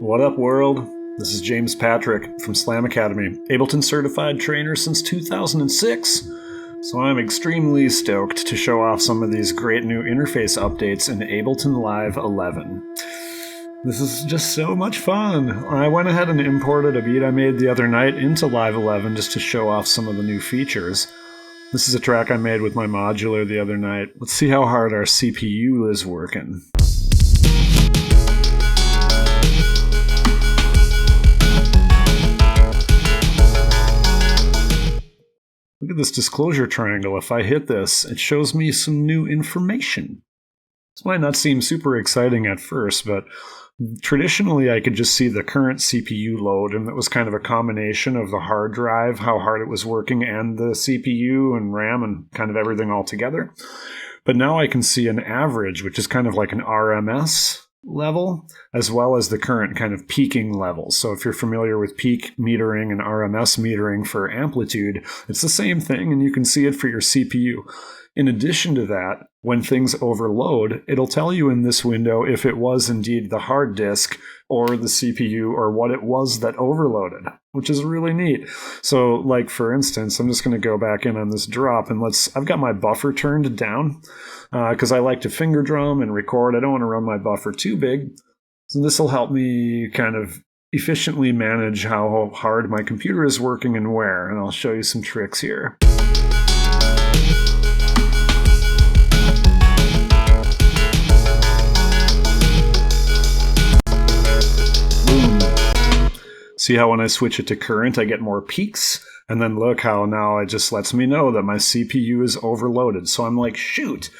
What up, world? This is James Patrick from Slam Academy, Ableton certified trainer since 2006. So I'm extremely stoked to show off some of these great new interface updates in Ableton Live 11. This is just so much fun. I went ahead and imported a beat I made the other night into Live 11 just to show off some of the new features. This is a track I made with my modular the other night. Let's see how hard our CPU is working. Look at this disclosure triangle. If I hit this, it shows me some new information. This might not seem super exciting at first, but traditionally I could just see the current CPU load, and it was kind of a combination of the hard drive, how hard it was working, and the CPU and RAM and kind of everything all together. But now I can see an average, which is kind of like an RMS level, as well as the current kind of peaking levels. So if you're familiar with peak metering and RMS metering for amplitude, it's the same thing, and you can see it for your CPU. In addition to that, when things overload, it'll tell you in this window if it was indeed the hard disk or the CPU or what it was that overloaded, which is really neat. So like for instance, I'm just going to go back in on this drop and I've got my buffer turned down because I like to finger drum and record. I don't want to run my buffer too big. So this will help me kind of efficiently manage how hard my computer is working and where, and I'll show you some tricks here. See how when I switch it to current, I get more peaks? And then look how now it just lets me know that my CPU is overloaded. So I'm like, shoot,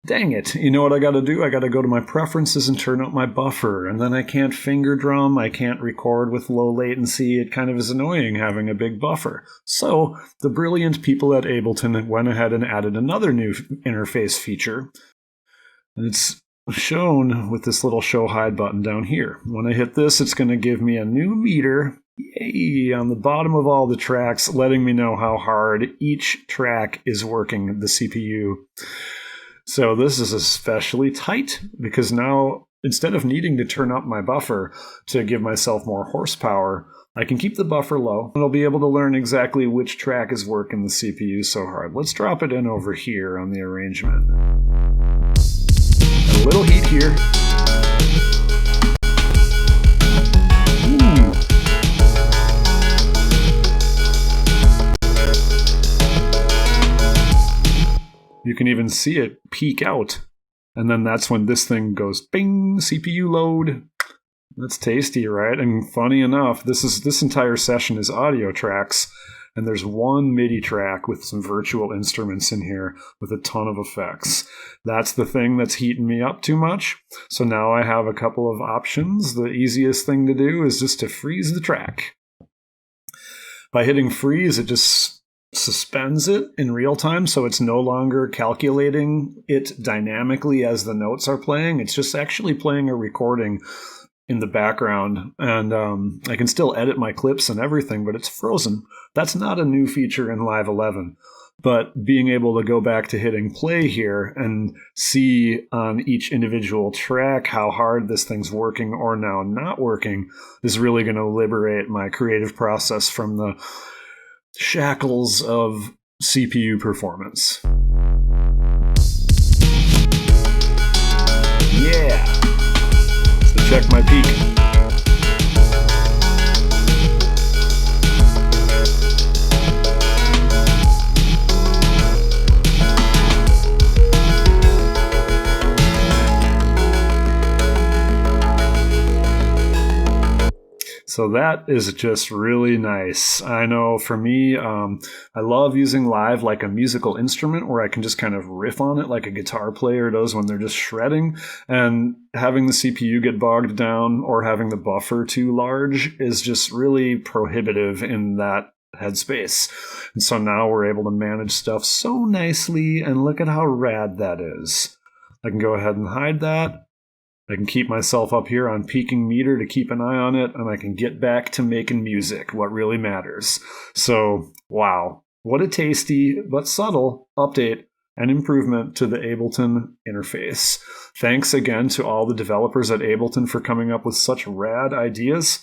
dang it. You know what I got to do? I got to go to my preferences and turn up my buffer. And then I can't finger drum. I can't record with low latency. It kind of is annoying having a big buffer. So the brilliant people at Ableton went ahead and added another new interface feature. And it's shown with this little show hide button down here. When I hit this, it's going to give me a new meter, yay, on the bottom of all the tracks, letting me know how hard each track is working the CPU. So this is especially tight because now instead of needing to turn up my buffer to give myself more horsepower, I can keep the buffer low and I'll be able to learn exactly which track is working the CPU so hard. Let's drop it in over here on the arrangement. A little heat here. Ooh. You can even see it peak out. And then that's when this thing goes bing, CPU load. That's tasty, right? And funny enough, this entire session is audio tracks. And there's one MIDI track with some virtual instruments in here with a ton of effects. That's the thing that's heating me up too much. So now I have a couple of options. The easiest thing to do is just to freeze the track. By hitting freeze, it just suspends it in real time, so it's no longer calculating it dynamically as the notes are playing. It's just actually playing a recording in the background, and I can still edit my clips and everything, but it's frozen. That's not a new feature in Live 11, but being able to go back to hitting play here and see on each individual track how hard this thing's working or now not working is really going to liberate my creative process from the shackles of CPU performance. Yeah! Check my peak. So that is just really nice. I know for me, I love using Live like a musical instrument where I can just kind of riff on it like a guitar player does when they're just shredding. And having the CPU get bogged down or having the buffer too large is just really prohibitive in that headspace. And so now we're able to manage stuff so nicely, and look at how rad that is. I can go ahead and hide that. I can keep myself up here on peaking meter to keep an eye on it, and I can get back to making music, what really matters. So, wow, what a tasty but subtle update and improvement to the Ableton interface. Thanks again to all the developers at Ableton for coming up with such rad ideas.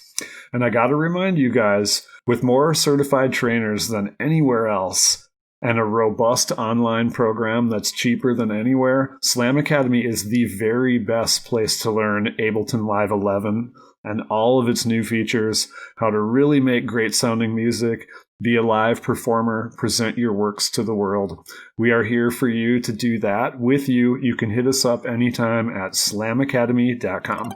And I gotta remind you guys, with more certified trainers than anywhere else, and a robust online program that's cheaper than anywhere, Slam Academy is the very best place to learn Ableton Live 11 and all of its new features, how to really make great sounding music, be a live performer, present your works to the world. We are here for you to do that with you. You can hit us up anytime at slamacademy.com.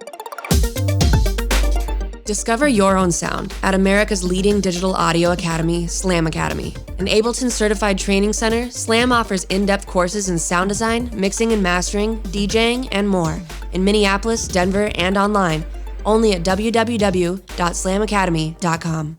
Discover your own sound at America's leading digital audio academy, Slam Academy. An Ableton certified training center, Slam offers in-depth courses in sound design, mixing and mastering, DJing, and more in Minneapolis, Denver, and online. Only at www.slamacademy.com.